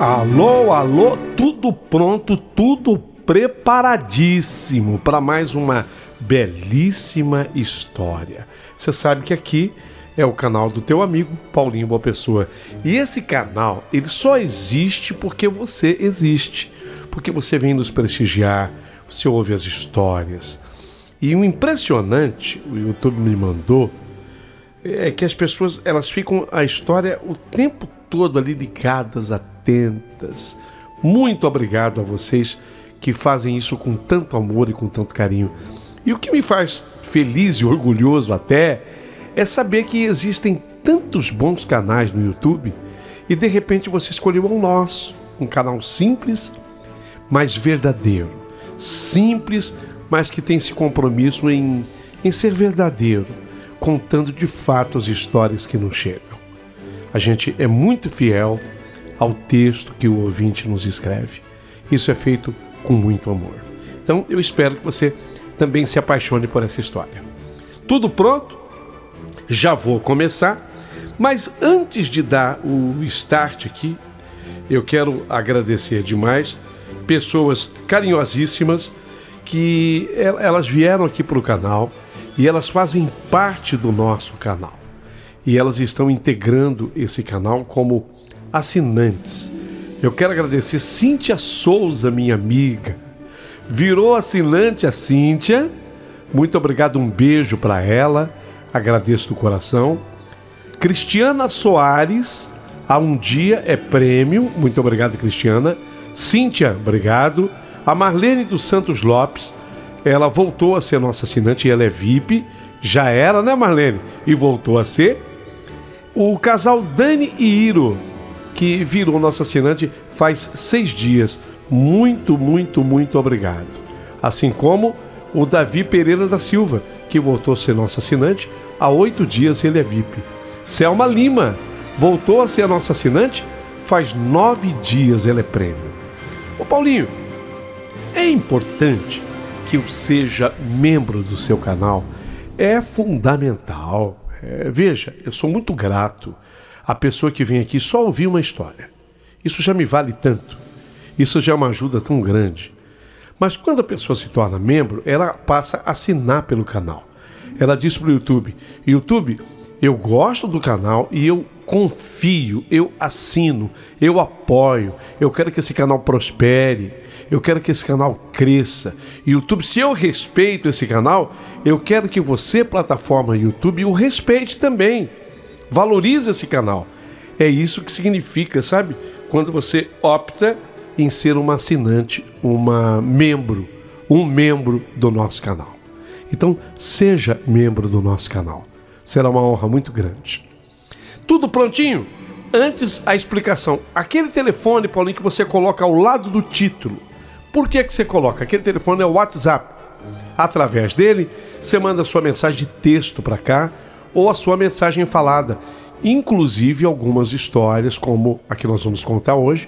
Alô, alô, tudo pronto, tudo preparadíssimo para mais uma belíssima história. Você sabe que aqui é o canal do teu amigo Paulinho Boa Pessoa. E esse canal, ele só existe porque você existe. Porque você vem nos prestigiar, você ouve as histórias. E o impressionante, o YouTube me mandou, é que as pessoas, elas ficam a história o tempo todo ali ligadas, atentas. Muito obrigado a vocês que fazem isso com tanto amor e com tanto carinho. E o que me faz feliz e orgulhoso até é saber que existem tantos bons canais no YouTube e de repente você escolheu o nosso, um canal simples, mas verdadeiro. Simples, mas que tem esse compromisso em ser verdadeiro, contando de fato as histórias que nos chegam. A gente é muito fiel ao texto que o ouvinte nos escreve. Isso é feito com muito amor. Então eu espero que você também se apaixone por essa história. Tudo pronto? Já vou começar, mas antes de dar o start aqui, eu quero agradecer demais pessoas carinhosíssimas que elas vieram aqui para o canal e elas fazem parte do nosso canal. E elas estão integrando esse canal como assinantes. Eu quero agradecer Cíntia Souza, minha amiga. Virou assinante a Cíntia. Muito obrigado, um beijo para ela. Agradeço do coração. Cristiana Soares, há um dia é prêmio. Muito obrigado, Cristiana. Cíntia, obrigado. A Marlene dos Santos Lopes, ela voltou a ser nossa assinante e ela é VIP. Já era, né, Marlene? E voltou a ser. O casal Dani e Iro, que virou nosso assinante faz 6 dias. Muito, muito, muito obrigado. Assim como o Davi Pereira da Silva, que voltou a ser nosso assinante. Há 8 dias ele é VIP. Selma Lima voltou a ser nossa assinante. Faz 9 dias ele é prêmio. Ô Paulinho, é importante que eu seja membro do seu canal. É fundamental. Veja, eu sou muito grato à pessoa que vem aqui só ouvir uma história. Isso já me vale tanto. Isso já é uma ajuda tão grande. Mas quando a pessoa se torna membro, ela passa a assinar pelo canal. Ela diz para o YouTube: YouTube, eu gosto do canal e eu confio, eu assino, eu apoio, eu quero que esse canal prospere, eu quero que esse canal cresça. YouTube, se eu respeito esse canal, eu quero que você, plataforma YouTube, o respeite também. Valorize esse canal. É isso que significa, sabe? Quando você opta em ser uma assinante, um membro do nosso canal. Então, seja membro do nosso canal. Será uma honra muito grande. Tudo prontinho? Antes, a explicação. Aquele telefone, Paulinho, que você coloca ao lado do título. Por que você coloca? Aquele telefone é o WhatsApp. Através dele, você manda a sua mensagem de texto para cá ou a sua mensagem falada. Inclusive, algumas histórias, como a que nós vamos contar hoje,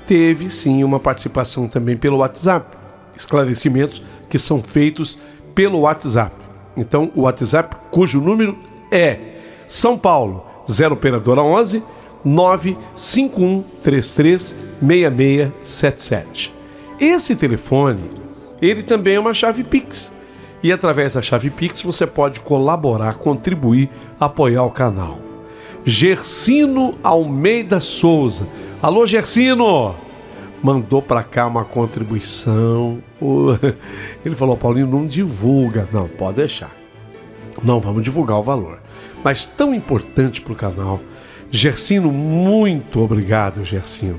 teve sim uma participação também pelo WhatsApp. Esclarecimentos que são feitos pelo WhatsApp. Então, o WhatsApp, cujo número é São Paulo, 0 operadora 11 951336677. Esse telefone, ele também é uma chave Pix. E através da chave Pix você pode colaborar, contribuir, apoiar o canal. Gersino Almeida Souza. Alô, Gersino! Mandou para cá uma contribuição. Ele falou: Paulinho, não divulga. Não, pode deixar. Não, vamos divulgar o valor. Mas tão importante para o canal. Gersino, muito obrigado, Gersino.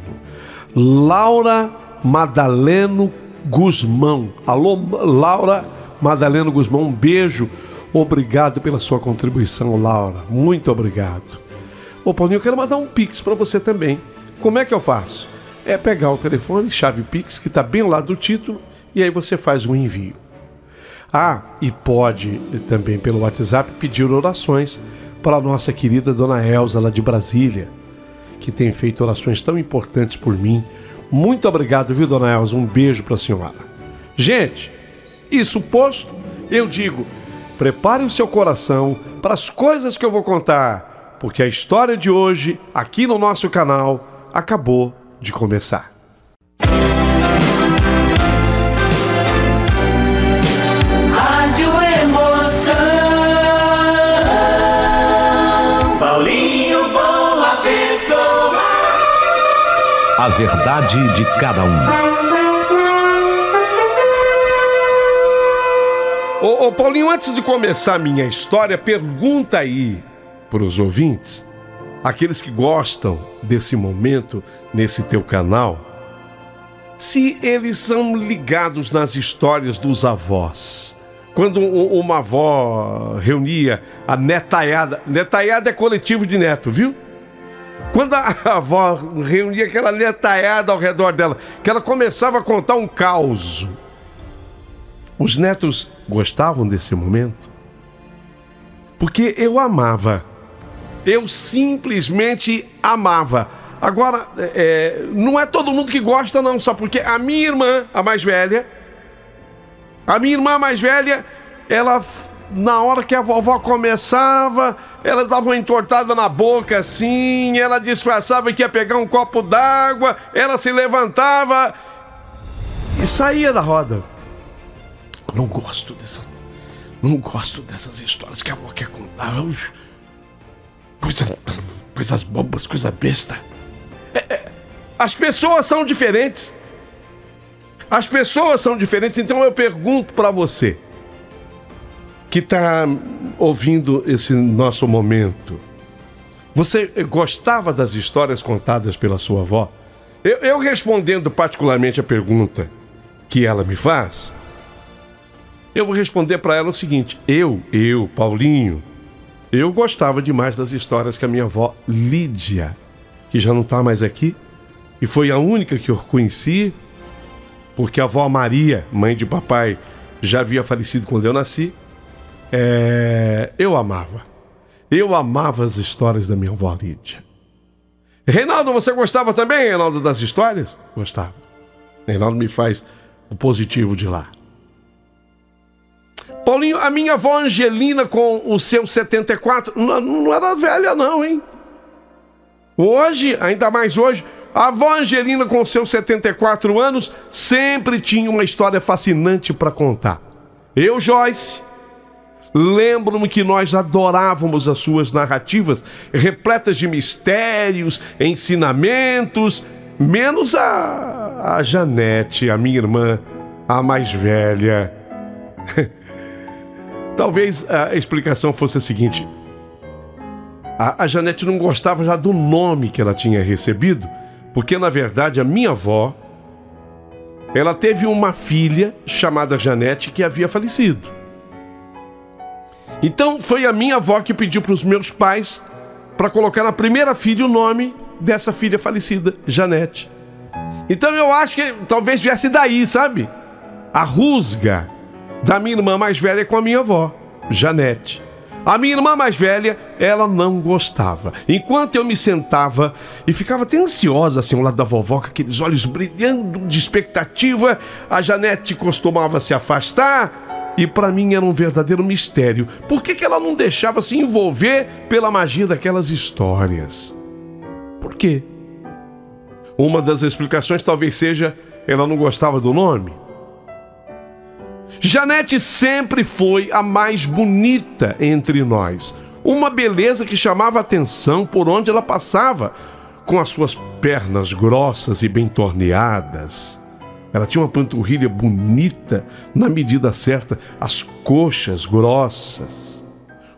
Laura Madaleno Guzmão. Alô, Laura Madaleno Guzmão, um beijo. Obrigado pela sua contribuição, Laura. Muito obrigado. Ô, Paulinho, eu quero mandar um Pix para você também. Como é que eu faço? É pegar o telefone, chave Pix, que está bem ao lado do título, e aí você faz um envio. Ah, e pode também pelo WhatsApp pedir orações para a nossa querida Dona Elza, lá de Brasília, que tem feito orações tão importantes por mim. Muito obrigado, viu, Dona Elza? Um beijo para a senhora. Gente, isso posto, eu digo, prepare o seu coração para as coisas que eu vou contar, porque a história de hoje, aqui no nosso canal, acabou de começar. Rádio Emoção, Paulinho Boa Pessoa. A verdade de cada um. Ô Paulinho, antes de começar a minha história, pergunta aí para os ouvintes, aqueles que gostam desse momento nesse teu canal, se eles são ligados nas histórias dos avós. Quando uma avó reunia a netaiada, netaiada é coletivo de neto, viu? Quando a avó reunia aquela netaiada ao redor dela, que ela começava a contar um caos. Os netos gostavam desse momento? Porque eu amava. Eu simplesmente amava. Agora, não é todo mundo que gosta, não. Só porque a minha irmã, a mais velha, ela, na hora que a vovó começava, ela dava uma entortada na boca assim, ela disfarçava que ia pegar um copo d'água, ela se levantava e saía da roda. Eu não gosto dessas histórias que a avó quer contar. Coisas bobas, coisa besta. As pessoas são diferentes. Então eu pergunto para você que está ouvindo esse nosso momento, você gostava das histórias contadas pela sua avó? Eu respondendo particularmente a pergunta que ela me faz, eu vou responder para ela o seguinte: Paulinho, eu gostava demais das histórias que a minha avó Lídia, que já não está mais aqui, e foi a única que eu conheci, porque a avó Maria, mãe de papai, já havia falecido quando eu nasci. Eu amava as histórias da minha avó Lídia. Reinaldo, você gostava também, Reinaldo, das histórias? Gostava. Reinaldo me faz o positivo de lá. Paulinho, a minha avó Angelina com os seus 74, não era velha não, hein? Hoje, ainda mais hoje, a avó Angelina com os seus 74 anos sempre tinha uma história fascinante para contar. Eu, Joyce, lembro-me que nós adorávamos as suas narrativas, repletas de mistérios, ensinamentos, menos a Janete, a minha irmã, a mais velha. Talvez a explicação fosse a seguinte: a Janete não gostava já do nome que ela tinha recebido, porque na verdade a minha avó, ela teve uma filha chamada Janete que havia falecido. Então foi a minha avó que pediu para os meus pais para colocar na primeira filha o nome dessa filha falecida, Janete. Então eu acho que talvez viesse daí, sabe? A rusga da minha irmã mais velha com a minha avó, Janete. A minha irmã mais velha, ela não gostava. Enquanto eu me sentava e ficava até ansiosa assim ao lado da vovó, com aqueles olhos brilhando de expectativa, a Janete costumava se afastar e para mim era um verdadeiro mistério. Por que ela não deixava se envolver pela magia daquelas histórias? Por quê? Uma das explicações talvez seja ela não gostava do nome. Janete sempre foi a mais bonita entre nós. Uma beleza que chamava a atenção por onde ela passava, com as suas pernas grossas e bem torneadas. Ela tinha uma panturrilha bonita na medida certa, as coxas grossas.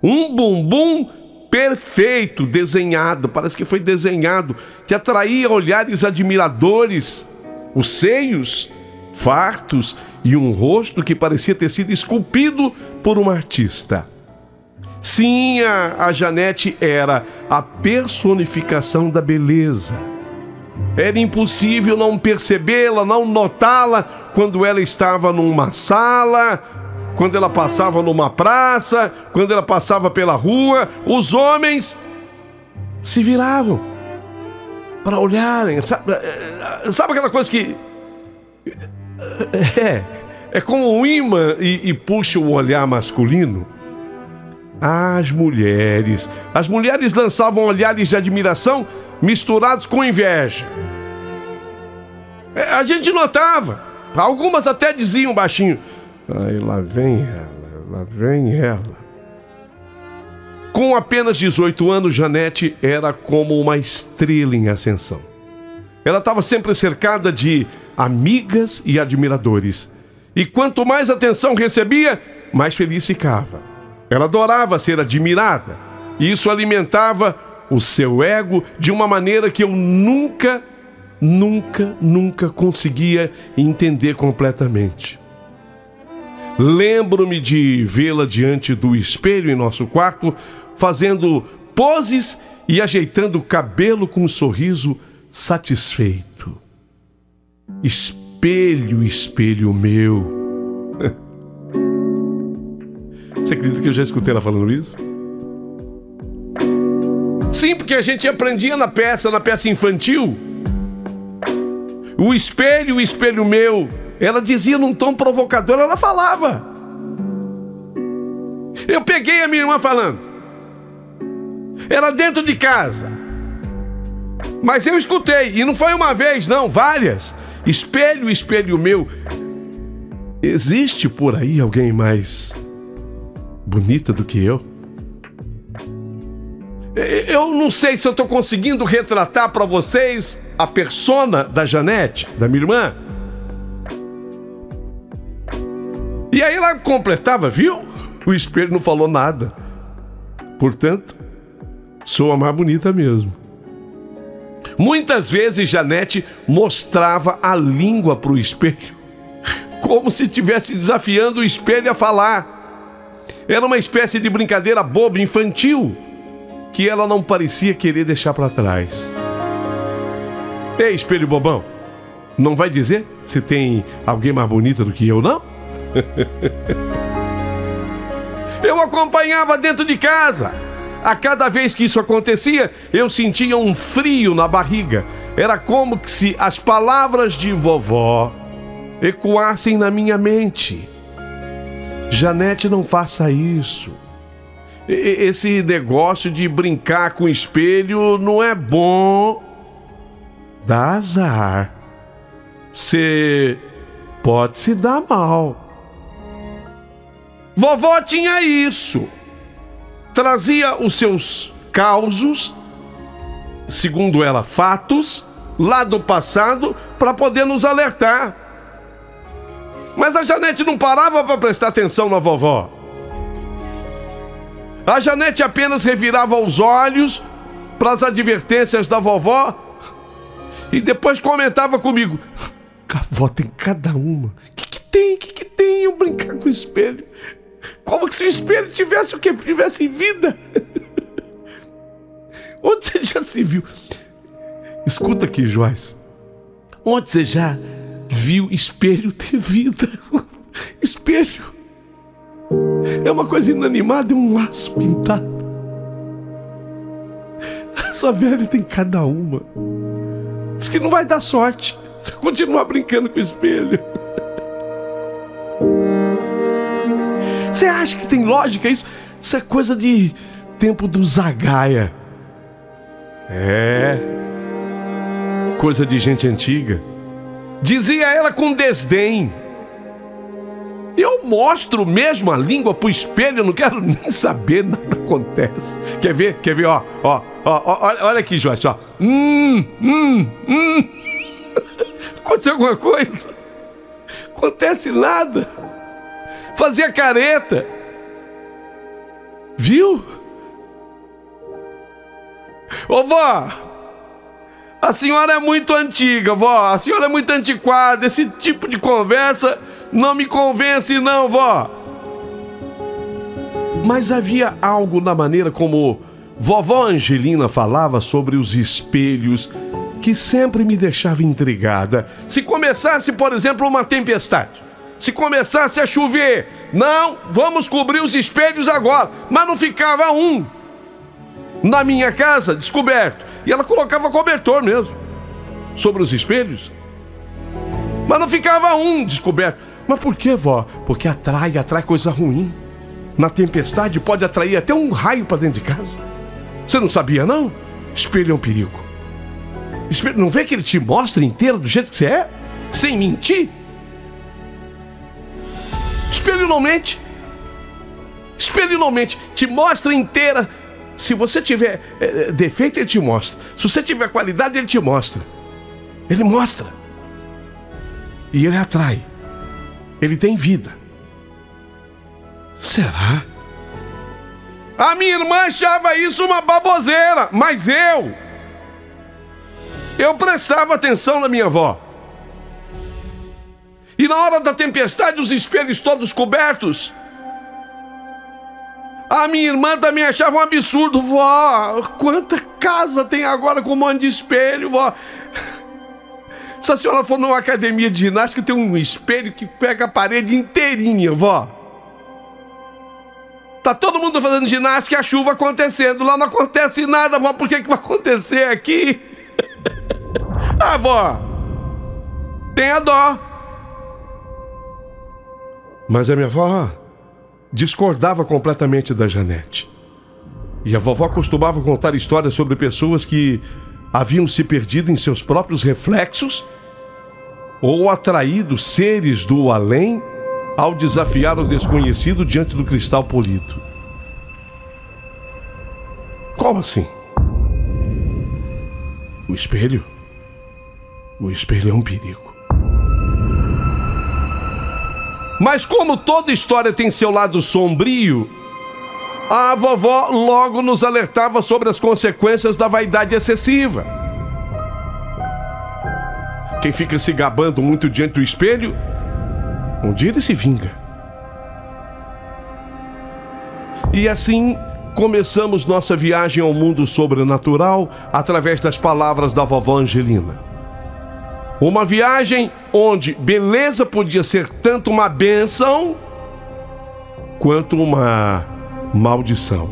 Um bumbum perfeito, desenhado, parece que foi desenhado, que atraía olhares admiradores. Os seios fartos e um rosto que parecia ter sido esculpido por um artista. Sim, a Janete era a personificação da beleza. Era impossível não percebê-la, não notá-la quando ela estava numa sala, quando ela passava numa praça, quando ela passava pela rua. Os homens se viravam para olharem. Sabe aquela coisa que... É como um imã e puxa o olhar masculino. As mulheres lançavam olhares de admiração misturados com inveja. A gente notava. Algumas até diziam baixinho: "Ai, lá vem ela, lá vem ela." Com apenas 18 anos, Janete era como uma estrela em ascensão. Ela estava sempre cercada de amigas e admiradores. E quanto mais atenção recebia, mais feliz ficava. Ela adorava ser admirada. E isso alimentava o seu ego de uma maneira que eu nunca conseguia entender completamente. Lembro-me de vê-la diante do espelho em nosso quarto, fazendo poses e ajeitando o cabelo com um sorriso satisfeito. Espelho, espelho meu. Você acredita que eu já escutei ela falando isso? Sim, porque a gente aprendia na peça infantil. O espelho meu. Ela dizia num tom provocador, ela falava. Eu peguei a minha irmã falando. Era dentro de casa. Mas eu escutei, e não foi uma vez, não, várias. Espelho, espelho meu. Existe por aí alguém mais bonita do que eu? Eu não sei se eu estou conseguindo retratar para vocês a persona da Janete, da minha irmã. E aí ela completava, viu? O espelho não falou nada. Portanto, sou a mais bonita mesmo. Muitas vezes Janete mostrava a língua para o espelho, como se estivesse desafiando o espelho a falar. Era uma espécie de brincadeira boba, infantil, que ela não parecia querer deixar para trás. Ei, espelho bobão, não vai dizer se tem alguém mais bonita do que eu, não? Eu acompanhava dentro de casa. A cada vez que isso acontecia, eu sentia um frio na barriga. Era como se as palavras de vovó ecoassem na minha mente. Janete, não faça isso. Esse negócio de brincar com o espelho não é bom. Dá azar. Você pode se dar mal. Vovó tinha isso. Trazia os seus causos, segundo ela, fatos, lá do passado, para poder nos alertar. Mas a Janete não parava para prestar atenção na vovó. A Janete apenas revirava os olhos para as advertências da vovó e depois comentava comigo: a vó tem cada uma. O que tem eu brincar com o espelho? Como se o espelho tivesse o que? Tivesse vida. Onde você já se viu? Escuta aqui, Joyce. Onde você já viu espelho ter vida? Espelho é uma coisa inanimada, é um laço pintado. Essa velha tem cada uma. Diz que não vai dar sorte se continuar brincando com o espelho. Você acha que tem lógica isso? Isso é coisa de tempo do Zagaia. É. Coisa de gente antiga. Dizia ela com desdém: eu mostro mesmo a língua pro espelho, eu não quero nem saber, nada acontece. Quer ver? Ó, olha aqui, Joyce, ó. Aconteceu alguma coisa? Acontece nada. Fazia careta. Viu? Ô, vó, a senhora é muito antiga, vó. A senhora é muito antiquada. Esse tipo de conversa não me convence, não, vó. Mas havia algo na maneira como vovó Angelina falava sobre os espelhos que sempre me deixava intrigada. Se começasse, por exemplo, uma tempestade, se começasse a chover, não, vamos cobrir os espelhos agora. Mas não ficava um na minha casa descoberto. E ela colocava cobertor mesmo sobre os espelhos. Mas não ficava um descoberto. Mas por que, vó? Porque atrai coisa ruim. Na tempestade pode atrair até um raio para dentro de casa. Você não sabia, não? Espelho é um perigo. Espelho, não vê que ele te mostra inteiro do jeito que você é? sem mentir. Espelho não mente. Espelho não mente. Te mostra inteira. Se você tiver defeito, ele te mostra. Se você tiver qualidade, ele te mostra. Ele mostra. E ele atrai. Ele tem vida. Será? A minha irmã achava isso uma baboseira, mas eu prestava atenção na minha avó. E na hora da tempestade, os espelhos todos cobertos, a minha irmã também achava um absurdo. Vó, quanta casa tem agora com um monte de espelho, vó? Se a senhora for numa academia de ginástica, tem um espelho que pega a parede inteirinha, vó. Tá todo mundo fazendo ginástica e a chuva acontecendo. Lá não acontece nada, vó. Por que vai acontecer aqui? Ah, vó, tenha dó. Mas a minha avó discordava completamente da Janete. E a vovó costumava contar histórias sobre pessoas que haviam se perdido em seus próprios reflexos ou atraído seres do além ao desafiar o desconhecido diante do cristal polido. Como assim? O espelho? O espelho é um perigo. Mas como toda história tem seu lado sombrio, a vovó logo nos alertava sobre as consequências da vaidade excessiva. Quem fica se gabando muito diante do espelho, um dia ele se vinga. E assim começamos nossa viagem ao mundo sobrenatural através das palavras da vovó Angelina. Uma viagem onde beleza podia ser tanto uma bênção quanto uma maldição.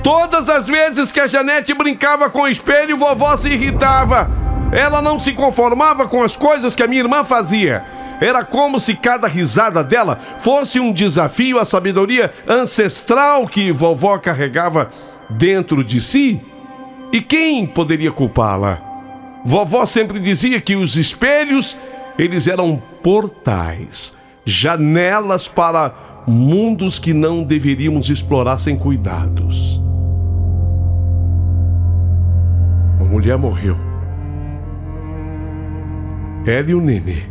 Todas as vezes que a Janete brincava com o espelho, vovó se irritava. Ela não se conformava com as coisas que a minha irmã fazia. Era como se cada risada dela fosse um desafio à sabedoria ancestral que vovó carregava dentro de si. E quem poderia culpá-la? Vovó sempre dizia que os espelhos, eles eram portais, janelas para mundos que não deveríamos explorar sem cuidados. Uma mulher morreu. Ela e o nenê.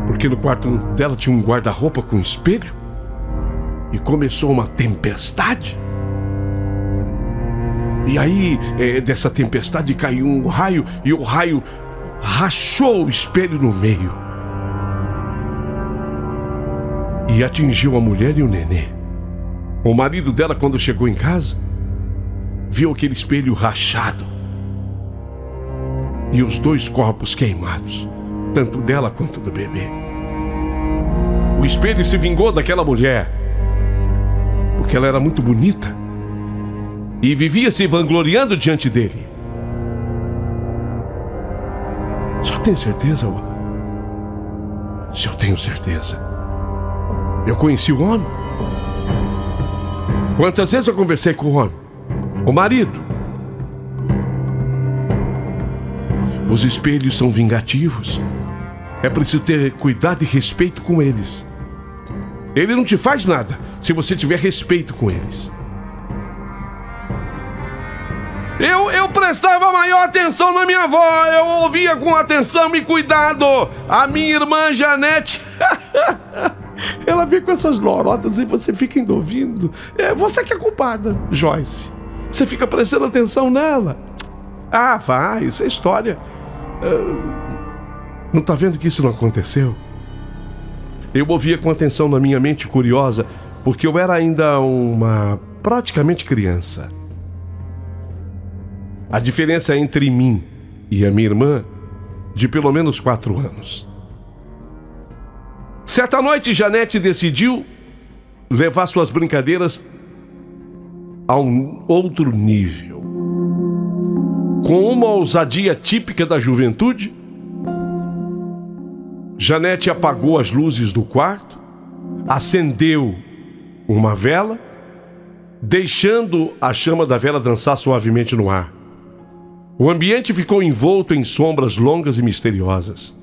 Porque no quarto dela tinha um guarda-roupa com espelho e começou uma tempestade. E aí, dessa tempestade caiu um raio e o raio rachou o espelho no meio e atingiu a mulher e o nenê. O marido dela, quando chegou em casa, viu aquele espelho rachado e os dois corpos queimados, tanto dela quanto do bebê. O espelho se vingou daquela mulher porque ela era muito bonita e vivia se vangloriando diante dele. O senhor tem certeza? O senhor tenho certeza. Eu conheci o homem. Quantas vezes eu conversei com o homem? O marido. Os espelhos são vingativos. É preciso ter cuidado e respeito com eles. Ele não te faz nada se você tiver respeito com eles. Eu prestava maior atenção na minha avó. Eu ouvia com atenção e cuidado. A minha irmã Janete ela vem com essas lorotas e você fica ainda ouvindo. Você que é culpada, Joyce. Você fica prestando atenção nela. Ah, vai, isso é história. Não tá vendo que isso não aconteceu? Eu ouvia com atenção na minha mente curiosa, porque eu era ainda uma praticamente criança. A diferença entre mim e a minha irmã, de pelo menos 4 anos. Certa noite, Janete decidiu levar suas brincadeiras a um outro nível. Com uma ousadia típica da juventude, Janete apagou as luzes do quarto, acendeu uma vela, deixando a chama da vela dançar suavemente no ar. O ambiente ficou envolto em sombras longas e misteriosas.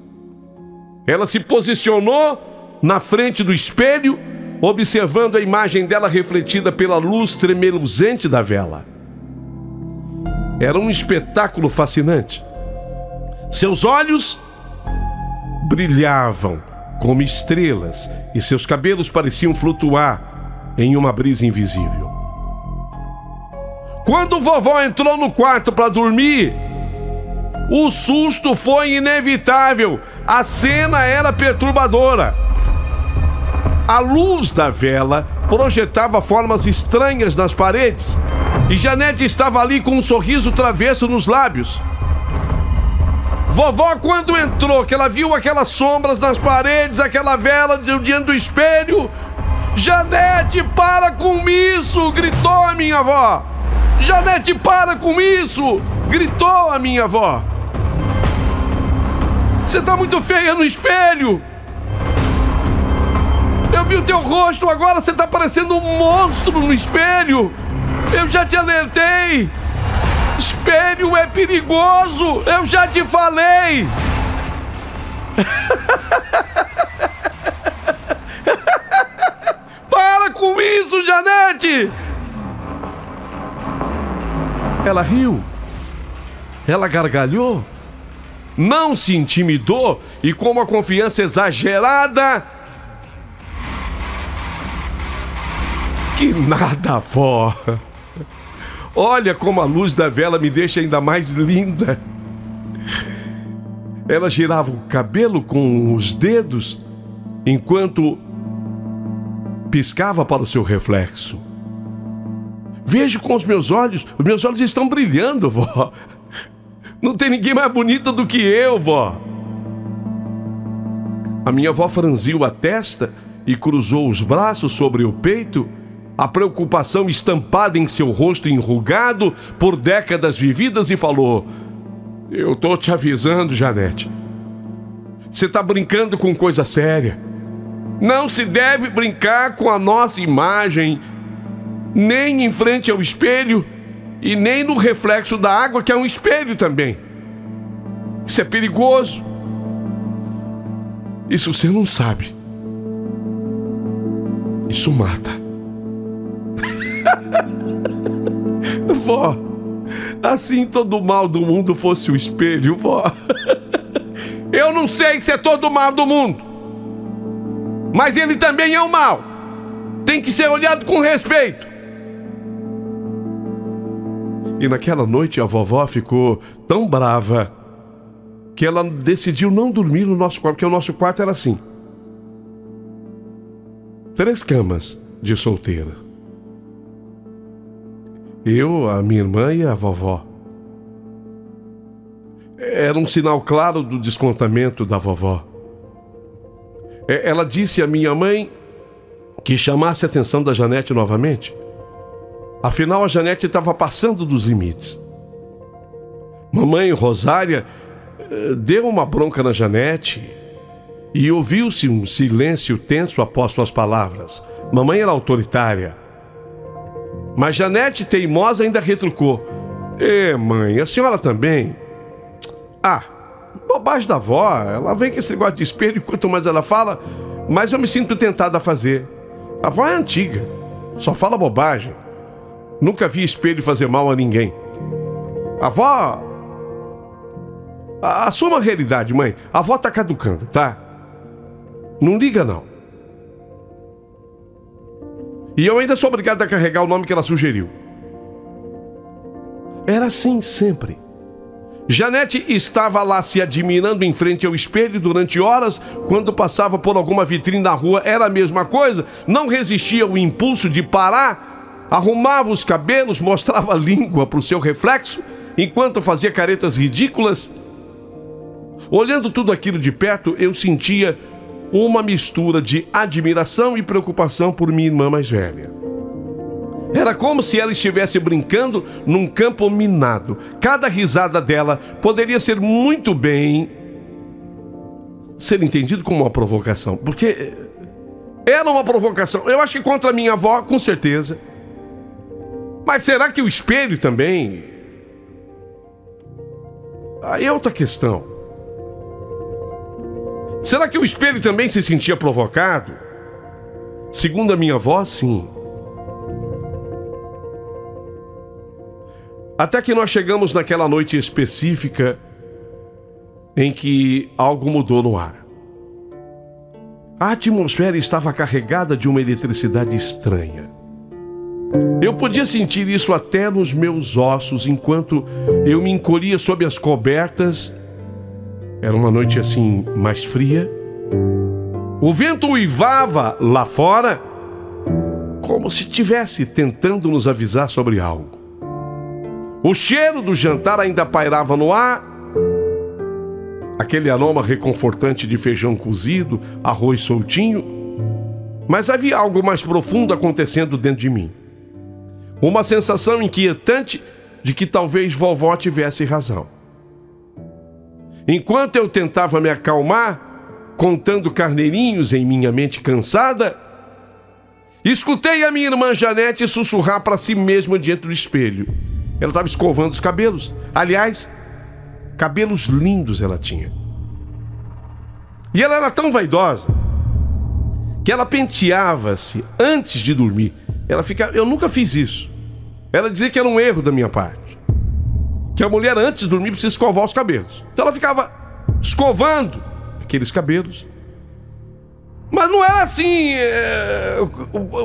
Ela se posicionou na frente do espelho, observando a imagem dela refletida pela luz tremeluzente da vela. Era um espetáculo fascinante. Seus olhos brilhavam como estrelas e seus cabelos pareciam flutuar em uma brisa invisível. Quando vovó entrou no quarto para dormir, o susto foi inevitável. A cena era perturbadora. A luz da vela projetava formas estranhas nas paredes e Janete estava ali com um sorriso travesso nos lábios. Vovó, quando entrou, que ela viu aquelas sombras nas paredes, aquela vela diante do espelho, Janete, para com isso! Gritou a minha avó. Janete, para com isso! Gritou a minha avó. Você tá muito feia no espelho! Eu vi o teu rosto, agora você tá parecendo um monstro no espelho! Eu já te alertei! Espelho é perigoso! Eu já te falei! Para com isso, Janete! Ela riu. Ela gargalhou. Não se intimidou e com uma confiança exagerada. Que nada, vó. Olha como a luz da vela me deixa ainda mais linda. Ela girava o cabelo com os dedos enquanto piscava para o seu reflexo. Vejo com os meus olhos estão brilhando, vó. Não tem ninguém mais bonita do que eu, vó. A minha avó franziu a testa e cruzou os braços sobre o peito, a preocupação estampada em seu rosto enrugado por décadas vividas, e falou: eu tô te avisando, Janete. Você tá brincando com coisa séria. Não se deve brincar com a nossa imagem, nem em frente ao espelho e nem no reflexo da água, que é um espelho também. Isso é perigoso. Isso você não sabe. Isso mata. Vó, assim todo o mal do mundo fosse o espelho, vó. Eu não sei se é todo o mal do mundo, mas ele também é o mal. Tem que ser olhado com respeito. E naquela noite a vovó ficou tão brava que ela decidiu não dormir no nosso quarto, porque o nosso quarto era assim: 3 camas de solteira. Eu, a minha irmã e a vovó. Era um sinal claro do descontamento da vovó. Ela disse à minha mãe que chamasse a atenção da Janete novamente. Afinal, a Janete estava passando dos limites. Mamãe Rosária deu uma bronca na Janete e ouviu-se um silêncio tenso após suas palavras. Mamãe era autoritária. Mas Janete, teimosa, ainda retrucou: mãe, a senhora também? Ah, bobagem da avó. Ela vem com esse negócio de espelho, e quanto mais ela fala, mais eu me sinto tentado a fazer. A avó é antiga, só fala bobagem. Nunca vi espelho fazer mal a ninguém. A avó... Assuma a realidade, mãe. A avó tá caducando, tá? Não liga, não. E eu ainda sou obrigado a carregar o nome que ela sugeriu. Era assim sempre. Janete estava lá se admirando em frente ao espelho durante horas. Quando passava por alguma vitrine na rua, era a mesma coisa. Não resistia ao impulso de parar. Arrumava os cabelos, mostrava a língua para o seu reflexo, enquanto fazia caretas ridículas. Olhando tudo aquilo de perto, eu sentia uma mistura de admiração e preocupação por minha irmã mais velha. Era como se ela estivesse brincando num campo minado. Cada risada dela poderia ser muito bem ser entendido como uma provocação, porque era uma provocação. Eu acho que contra a minha avó, com certeza. Mas será que o espelho também Aí é outra questão. Será que o espelho também se sentia provocado? Segundo a minha avó, sim. Até que nós chegamos naquela noite específica em que algo mudou no ar. A atmosfera estava carregada de uma eletricidade estranha. Eu podia sentir isso até nos meus ossos enquanto eu me encolhia sob as cobertas. Era uma noite assim mais fria. O vento uivava lá fora, como se estivesse tentando nos avisar sobre algo. O cheiro do jantar ainda pairava no ar. Aquele aroma reconfortante de feijão cozido, arroz soltinho. Mas havia algo mais profundo acontecendo dentro de mim. Uma sensação inquietante de que talvez vovó tivesse razão. Enquanto eu tentava me acalmar, contando carneirinhos em minha mente cansada, escutei a minha irmã Janete sussurrar para si mesma diante do espelho. Ela estava escovando os cabelos. Aliás, cabelos lindos ela tinha. E ela era tão vaidosa que ela penteava-se antes de dormir. Ela ficava... Eu nunca fiz isso. Ela dizia que era um erro da minha parte. Que a mulher antes de dormir precisa escovar os cabelos. Então ela ficava escovando aqueles cabelos. Mas não era assim...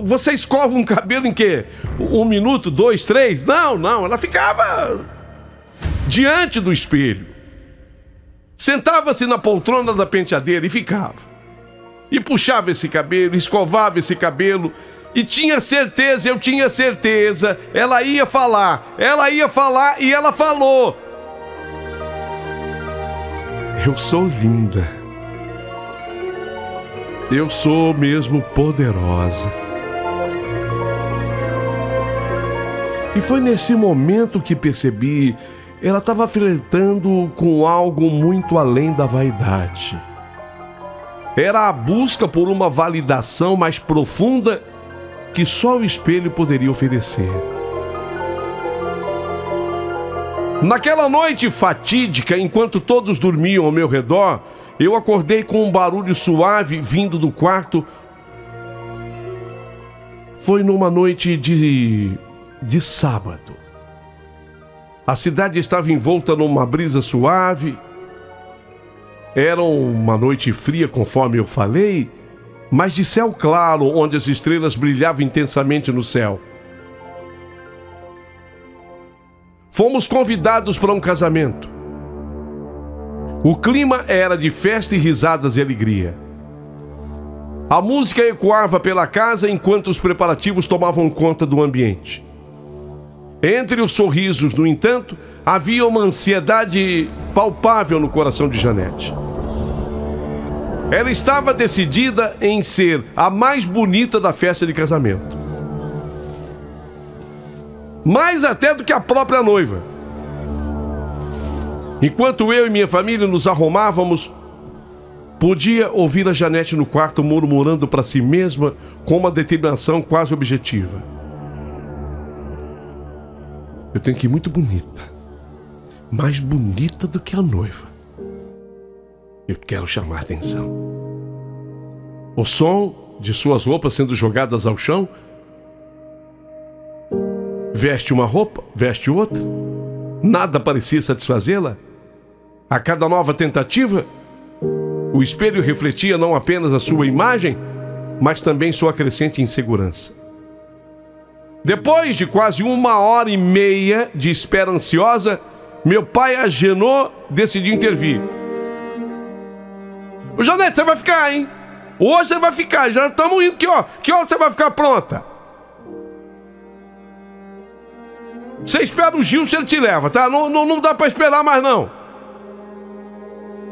Você escova um cabelo em quê? 1 minuto, 2, 3? Não. Ela ficava diante do espelho. Sentava-se na poltrona da penteadeira e ficava. E puxava esse cabelo, escovava esse cabelo. E tinha certeza, eu tinha certeza. Ela ia falar e ela falou. Eu sou linda. Eu sou mesmo poderosa. E foi nesse momento que percebi, ela estava flertando com algo muito além da vaidade. Era a busca por uma validação mais profunda que só o espelho poderia oferecer. Naquela noite fatídica, enquanto todos dormiam ao meu redor, eu acordei com um barulho suave vindo do quarto. Foi numa noite de sábado. A cidade estava envolta numa brisa suave. Era uma noite fria, conforme eu falei, mas de céu claro, onde as estrelas brilhavam intensamente no céu. Fomos convidados para um casamento. O clima era de festa e risadas e alegria. A música ecoava pela casa enquanto os preparativos tomavam conta do ambiente. Entre os sorrisos, no entanto, havia uma ansiedade palpável no coração de Janete. Ela estava decidida em ser a mais bonita da festa de casamento. Mais até do que a própria noiva. Enquanto eu e minha família nos arrumávamos, podia ouvir a Janete no quarto murmurando para si mesma com uma determinação quase objetiva. Eu tenho que ir muito bonita. Mais bonita do que a noiva. Eu quero chamar atenção. O som de suas roupas sendo jogadas ao chão. Veste uma roupa, veste outra. Nada parecia satisfazê-la. A cada nova tentativa, o espelho refletia não apenas a sua imagem, mas também sua crescente insegurança. Depois de quase 1h30 de espera ansiosa, meu pai Agenor decidiu intervir. Ô Janete, você vai ficar, hein? Hoje você vai ficar, já estamos indo aqui, ó. Que hora você vai ficar pronta? Você espera o Gil se ele te leva, tá? Não dá pra esperar mais, não.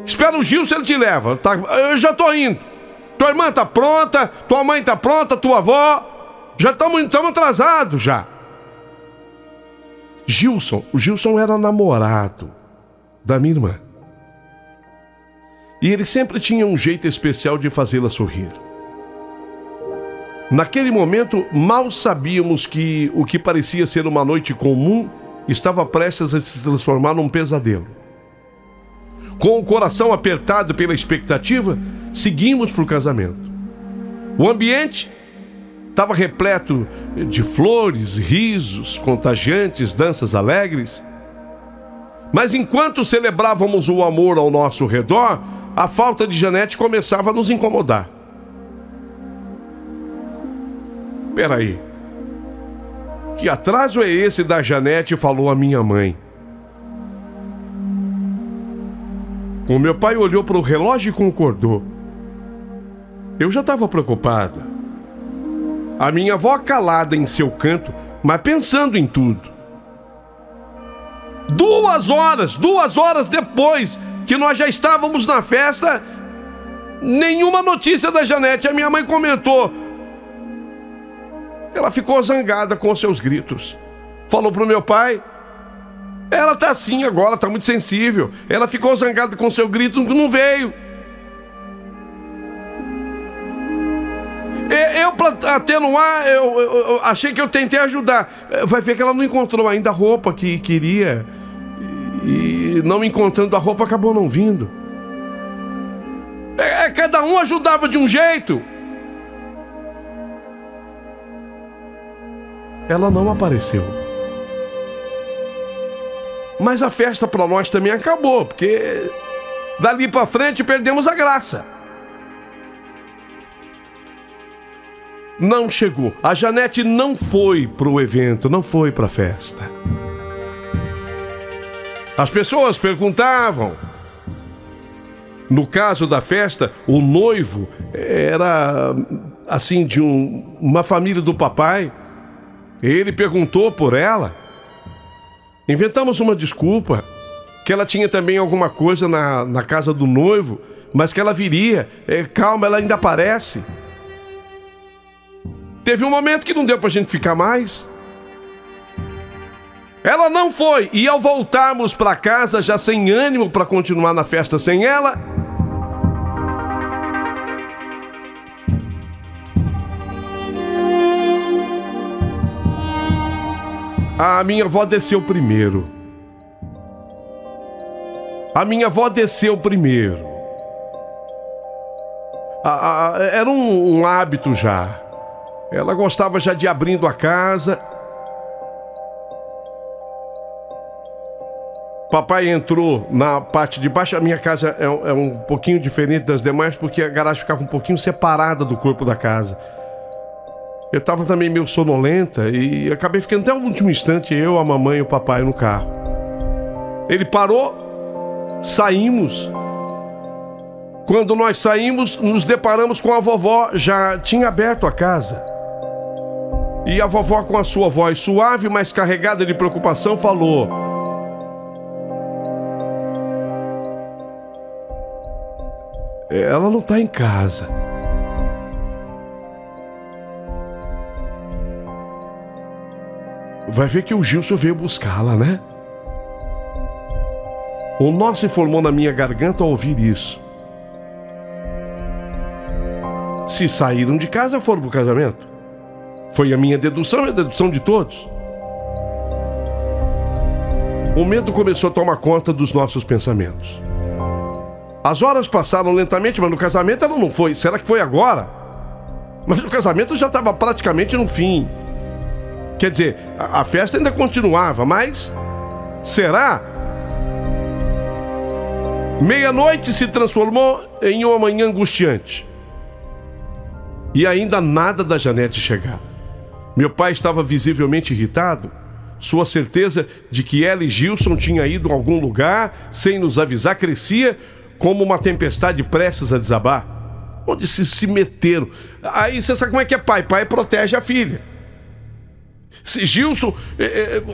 Espera o Gil se ele te leva, tá? Eu já tô indo. Tua irmã tá pronta, tua mãe tá pronta, tua avó. Já estamos atrasados, já. O Gilson era namorado da minha irmã. E ele sempre tinha um jeito especial de fazê-la sorrir. Naquele momento, mal sabíamos que o que parecia ser uma noite comum estava prestes a se transformar num pesadelo. Com o coração apertado pela expectativa, seguimos para o casamento. O ambiente estava repleto de flores, risos contagiantes, danças alegres. Mas enquanto celebrávamos o amor ao nosso redor, a falta de Janete começava a nos incomodar. Peraí, que atraso é esse da Janete? Falou a minha mãe. O meu pai olhou para o relógio e concordou. Eu já estava preocupada. A minha avó calada em seu canto, mas pensando em tudo. 2 horas depois que nós já estávamos na festa, nenhuma notícia da Janete. A minha mãe comentou. Ela ficou zangada com seus gritos. Falou pro meu pai. Ela tá assim agora, tá muito sensível. Ela ficou zangada com seu grito, não veio. Eu pra atenuar, eu achei que eu tentei ajudar. Vai ver que ela não encontrou ainda a roupa que queria. E não encontrando a roupa, acabou não vindo. Cada um ajudava de um jeito. Ela não apareceu. Mas a festa para nós também acabou, porque dali para frente perdemos a graça. Não chegou. A Janete não foi pro evento, não foi pra festa. As pessoas perguntavam. No caso da festa, o noivo era assim de uma família do papai. Ele perguntou por ela. Inventamos uma desculpa, que ela tinha também alguma coisa na casa do noivo, mas que ela viria. Calma, ela ainda aparece. Teve um momento que não deu pra gente ficar mais. Ela não foi, e ao voltarmos pra casa, já sem ânimo pra continuar na festa sem ela, a minha avó desceu primeiro. Era um hábito já. Ela gostava já de ir abrindo a casa. Papai entrou na parte de baixo. A minha casa é um pouquinho diferente das demais, porque a garagem ficava um pouquinho separada do corpo da casa. Eu estava também meio sonolenta e acabei ficando até o último instante, eu, a mamãe e o papai no carro. Ele parou, saímos. Quando nós saímos, nos deparamos com a vovó, já tinha aberto a casa. E a vovó, com a sua voz suave, mas carregada de preocupação, falou: ela não está em casa. Vai ver que o Gilson veio buscá-la, né? O nó se formou na minha garganta ao ouvir isso. Se saíram de casa, foram pro casamento. Foi a minha dedução e a dedução de todos. O medo começou a tomar conta dos nossos pensamentos. As horas passaram lentamente, mas no casamento ela não foi. Será que foi agora? Mas o casamento já estava praticamente no fim. Quer dizer, a festa ainda continuava, mas será? Meia-noite se transformou em uma manhã angustiante. E ainda nada da Janete chegar. Meu pai estava visivelmente irritado. Sua certeza de que ela e Gilson tinham ido a algum lugar sem nos avisar crescia como uma tempestade prestes a desabar. Onde se meteram? Aí você sabe como é que é pai? Pai protege a filha. Se Gilson...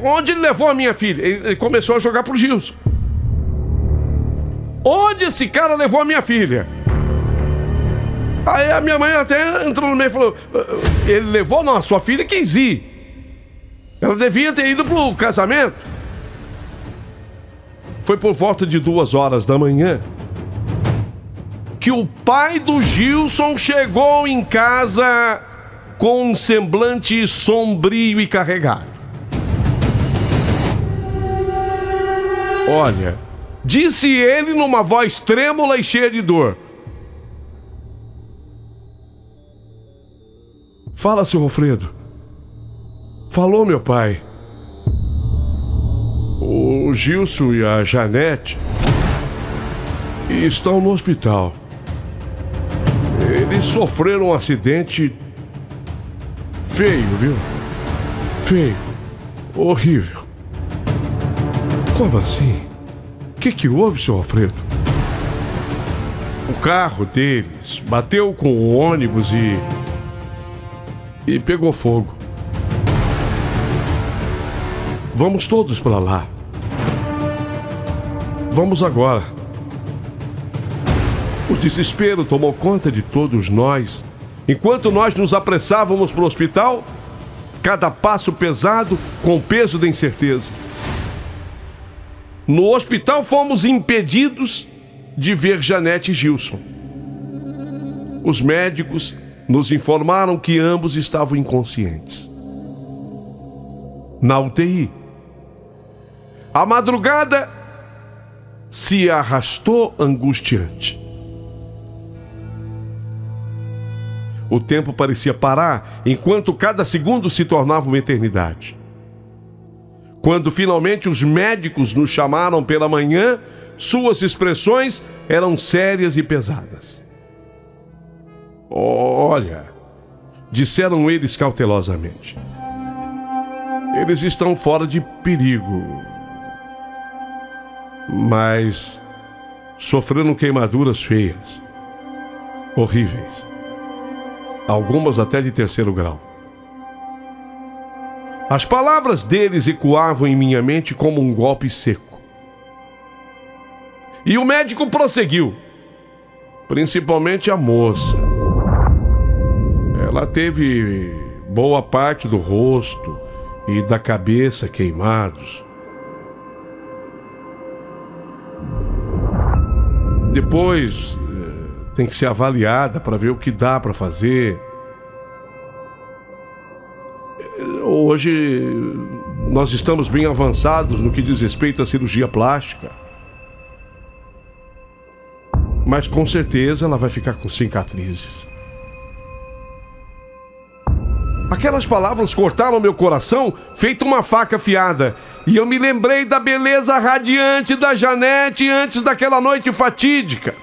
onde ele levou a minha filha? Ele começou a jogar pro Gilson. Onde esse cara levou a minha filha? Aí a minha mãe até entrou no meio e falou: ele levou? Não, a sua filha quis ir. Ela devia ter ido pro casamento. Foi por volta de 2 horas da manhã que o pai do Gilson chegou em casa com um semblante sombrio e carregado. Olha, Disse ele numa voz trêmula e cheia de dor: Fala, seu Alfredo. Falou, meu pai. O Gilson e a Janete estão no hospital. Eles sofreram um acidente feio, viu? Feio. Horrível. Como assim? O que houve, seu Alfredo? O carro deles bateu com o ônibus e pegou fogo. Vamos todos para lá. Vamos agora. O desespero tomou conta de todos nós. Enquanto nós nos apressávamos para o hospital, cada passo pesado com o peso da incerteza. No hospital fomos impedidos de ver Janete e Gilson. Os médicos nos informaram que ambos estavam inconscientes. Na UTI. A madrugada se arrastou angustiante. O tempo parecia parar, enquanto cada segundo se tornava uma eternidade. Quando finalmente os médicos nos chamaram pela manhã, suas expressões eram sérias e pesadas. Olha, disseram eles cautelosamente, eles estão fora de perigo, mas sofreram queimaduras feias, horríveis. Algumas até de 3º grau. As palavras deles ecoavam em minha mente como um golpe seco. E o médico prosseguiu. Principalmente a moça. Ela teve boa parte do rosto e da cabeça queimados. Depois tem que ser avaliada para ver o que dá para fazer. Hoje nós estamos bem avançados no que diz respeito à cirurgia plástica. Mas com certeza ela vai ficar com cicatrizes. Aquelas palavras cortaram meu coração feito uma faca afiada. E eu me lembrei da beleza radiante da Janete antes daquela noite fatídica.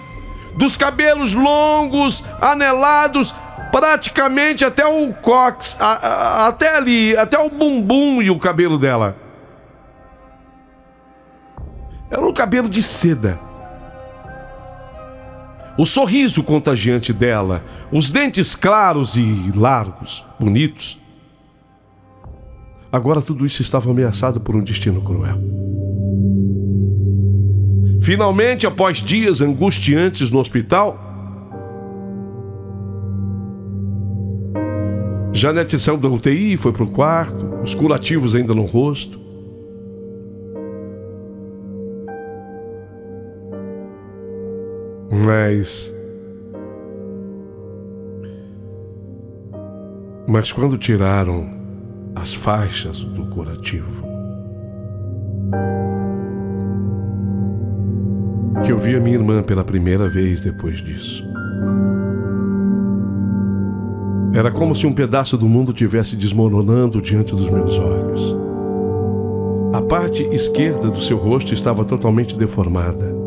Dos cabelos longos, anelados, praticamente até o cóccix, até ali, até o bumbum e o cabelo dela. Era um cabelo de seda. O sorriso contagiante dela, os dentes claros e largos, bonitos. Agora tudo isso estava ameaçado por um destino cruel. Finalmente, após dias angustiantes no hospital, Janete saiu da UTI e foi para o quarto, os curativos ainda no rosto. Mas quando tiraram as faixas do curativo, que eu vi a minha irmã pela primeira vez depois disso, era como se um pedaço do mundo tivesse desmoronando diante dos meus olhos. A parte esquerda do seu rosto estava totalmente deformada.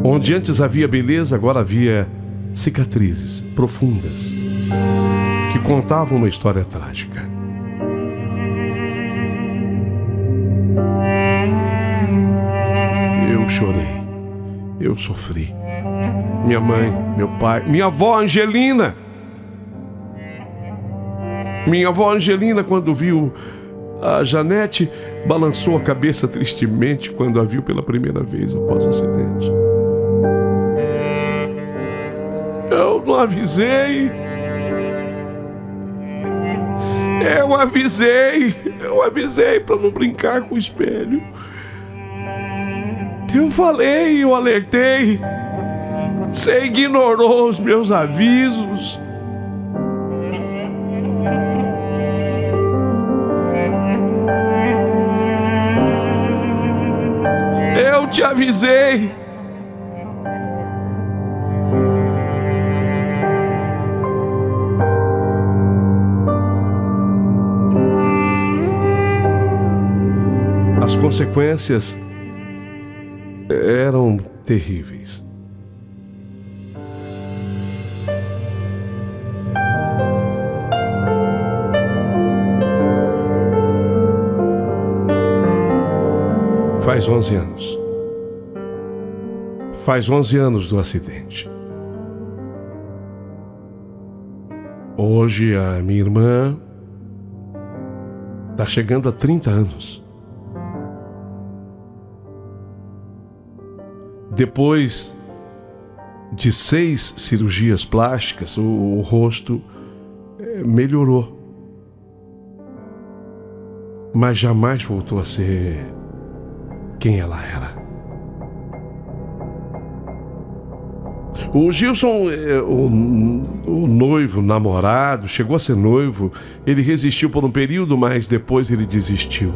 Onde antes havia beleza, agora havia cicatrizes profundas que contavam uma história trágica. Eu chorei, eu sofri. Minha mãe, meu pai, minha avó Angelina. Minha avó Angelina, quando viu a Janete, balançou a cabeça tristemente quando a viu pela primeira vez após o acidente. Eu não avisei. Eu avisei para não brincar com o espelho. Eu falei, eu alertei. Você ignorou os meus avisos. avisei. As consequências eram terríveis. Faz 11 anos. Faz 11 anos do acidente. Hoje a minha irmã está chegando a 30 anos. Depois de 6 cirurgias plásticas, o rosto melhorou. Mas jamais voltou a ser quem ela era. O Gilson, o noivo, namorado, chegou a ser noivo, ele resistiu por um período, mas depois ele desistiu.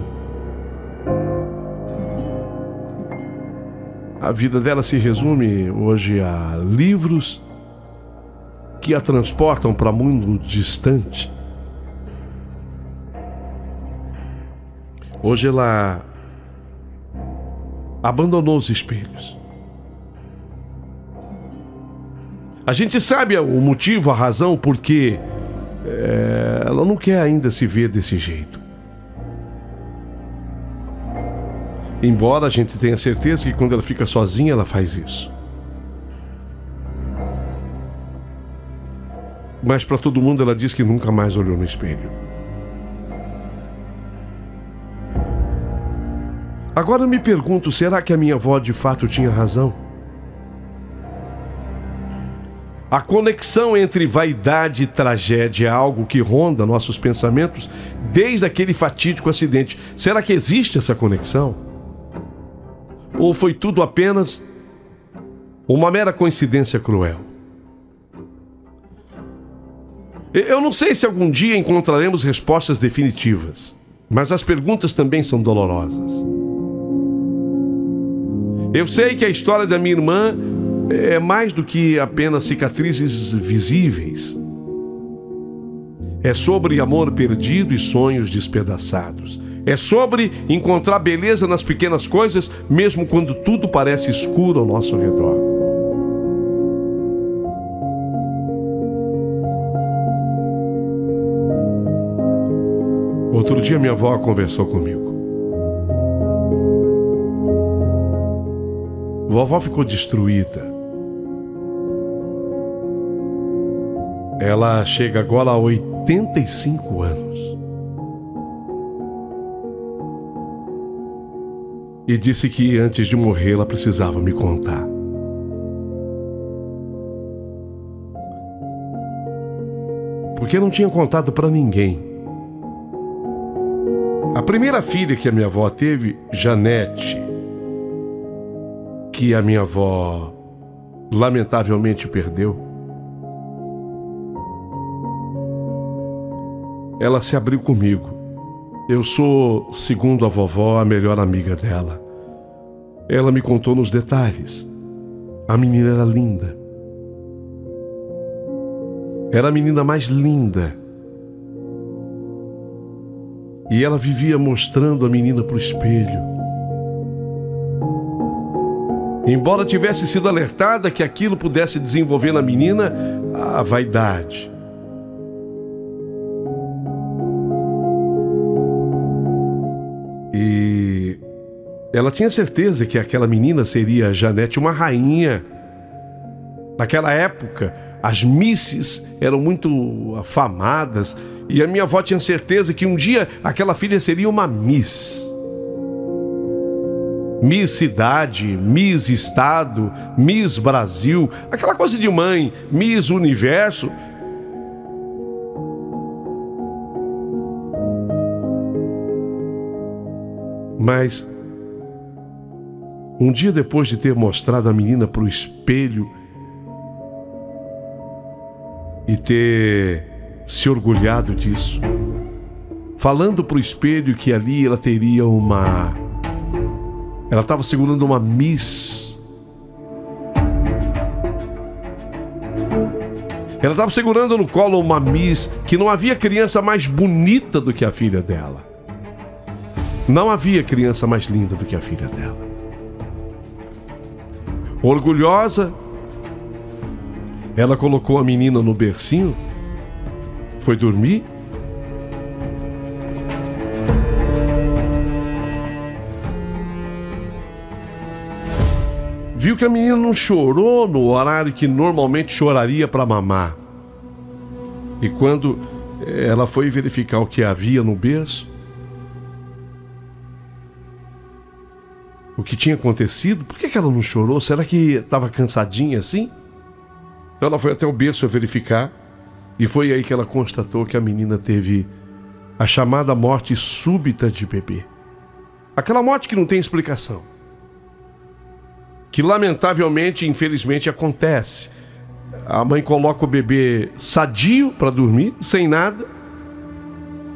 A vida dela se resume hoje a livros que a transportam para mundo distante. Hoje ela abandonou os espelhos. A gente sabe o motivo, a razão, porque ela não quer ainda se ver desse jeito. Embora a gente tenha certeza que quando ela fica sozinha, ela faz isso. Mas para todo mundo ela diz que nunca mais olhou no espelho. Agora eu me pergunto, será que a minha avó de fato tinha razão? A conexão entre vaidade e tragédia é algo que ronda nossos pensamentos desde aquele fatídico acidente. Será que existe essa conexão? Ou foi tudo apenas uma mera coincidência cruel? Eu não sei se algum dia encontraremos respostas definitivas, mas as perguntas também são dolorosas. Eu sei que a história da minha irmã é mais do que apenas cicatrizes visíveis. É sobre amor perdido e sonhos despedaçados. É sobre encontrar beleza nas pequenas coisas, mesmo quando tudo parece escuro ao nosso redor. Outro dia minha avó conversou comigo. Vovó ficou destruída. Ela chega agora a 85 anos. E disse que antes de morrer ela precisava me contar. Porque não tinha contado para ninguém. A primeira filha que a minha avó teve, Janete, que a minha avó lamentavelmente perdeu, ela se abriu comigo. Eu sou, segundo a vovó, a melhor amiga dela. Ela me contou nos detalhes. A menina era linda. Era a menina mais linda. E ela vivia mostrando a menina para o espelho. Embora tivesse sido alertada que aquilo pudesse desenvolver na menina a vaidade. E ela tinha certeza que aquela menina seria Janete, uma rainha. Naquela época, as misses eram muito afamadas e a minha avó tinha certeza que um dia aquela filha seria uma miss. Miss Cidade, Miss Estado, Miss Brasil, aquela coisa de mãe, Miss Universo. Mas, um dia depois de ter mostrado a menina para o espelho e ter se orgulhado disso, falando para o espelho que ali ela teria uma Ela estava segurando uma Miss. Ela estava segurando no colo uma Miss, que não havia criança mais bonita do que a filha dela. Não havia criança mais linda do que a filha dela. Orgulhosa, ela colocou a menina no bercinho, foi dormir. Viu que a menina não chorou no horário que normalmente choraria para mamar. E quando ela foi verificar o que havia no berço, o que tinha acontecido, por que ela não chorou? Será que estava cansadinha assim? Então ela foi até o berço a verificar, e foi aí que ela constatou que a menina teve a chamada morte súbita de bebê. Aquela morte que não tem explicação. Que lamentavelmente, infelizmente, acontece. A mãe coloca o bebê sadio para dormir, sem nada,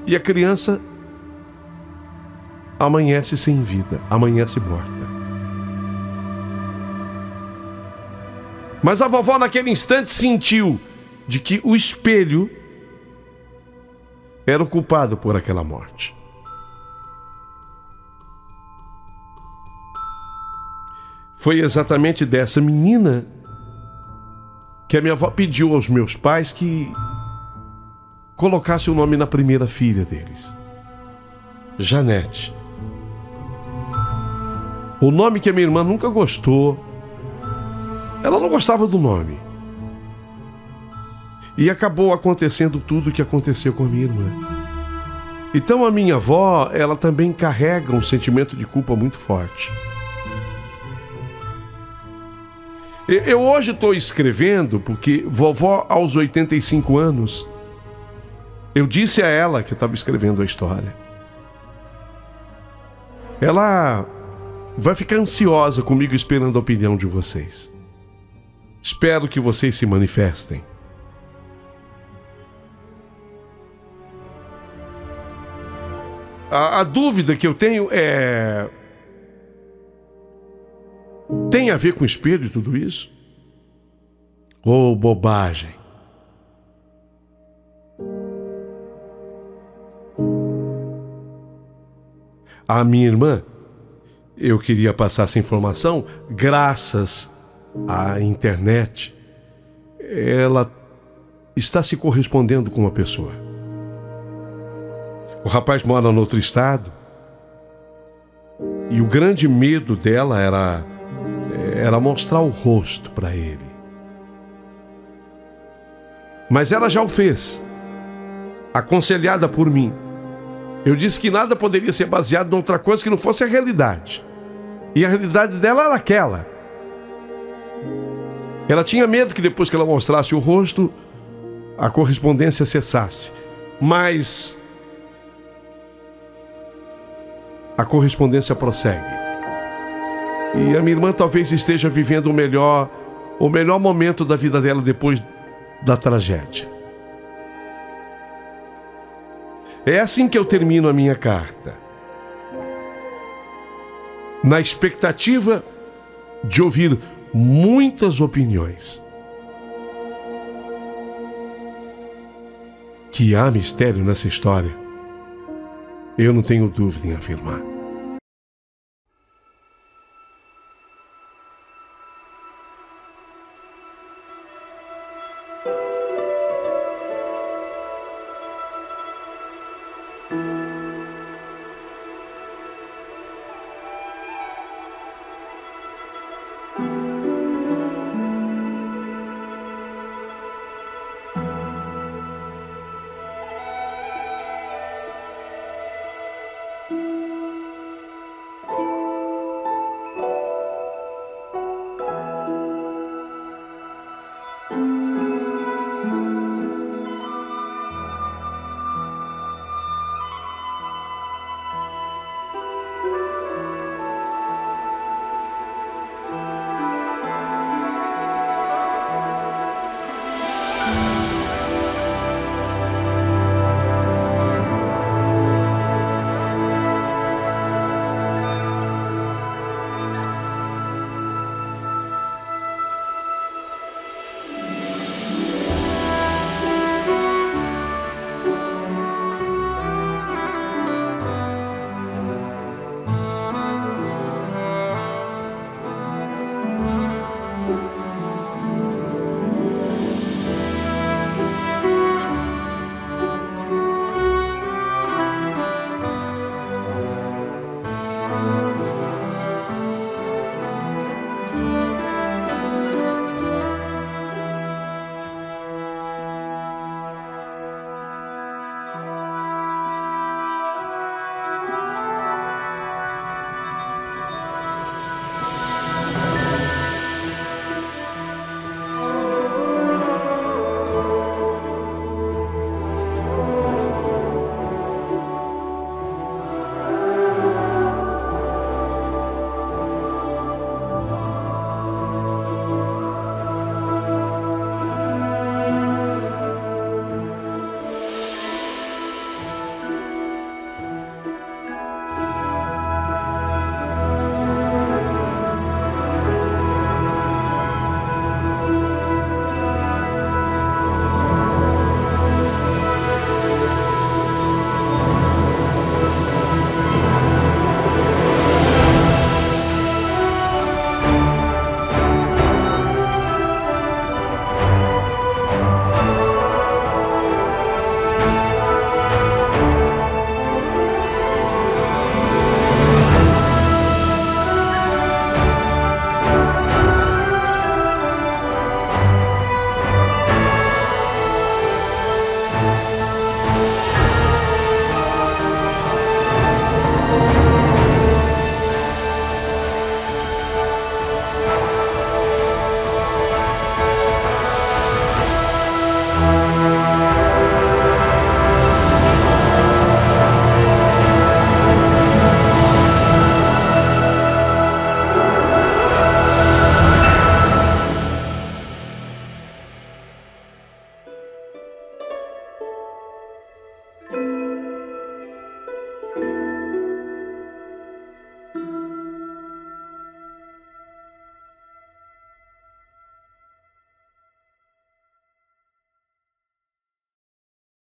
e a criança amanhece sem vida, amanhece morta. Mas a vovó naquele instante sentiu de que o espelho era o culpado por aquela morte. Foi exatamente dessa menina que a minha avó pediu aos meus pais que colocasse o nome na primeira filha deles, Janete. O nome que a minha irmã nunca gostou. Ela não gostava do nome. E acabou acontecendo tudo o que aconteceu com a minha irmã. Então a minha avó, ela também carrega um sentimento de culpa muito forte. Eu hoje estou escrevendo porque vovó, aos 85 anos, eu disse a ela que eu estava escrevendo a história. Ela vai ficar ansiosa comigo esperando a opinião de vocês. Espero que vocês se manifestem. A dúvida que eu tenho é... Tem a ver com espelho e tudo isso? Ou bobagem? A minha irmã, eu queria passar essa informação, graças à internet, ela está se correspondendo com uma pessoa. O rapaz mora no outro estado e o grande medo dela era mostrar o rosto para ele. Mas ela já o fez, aconselhada por mim. Eu disse que nada poderia ser baseado em outra coisa que não fosse a realidade. E a realidade dela era aquela. Ela tinha medo que depois que ela mostrasse o rosto, a correspondência cessasse. Mas a correspondência prossegue. E a minha irmã talvez esteja vivendo o melhor momento da vida dela depois da tragédia. É assim que eu termino a minha carta. Na expectativa de ouvir muitas opiniões. Que há mistério nessa história, eu não tenho dúvida em afirmar.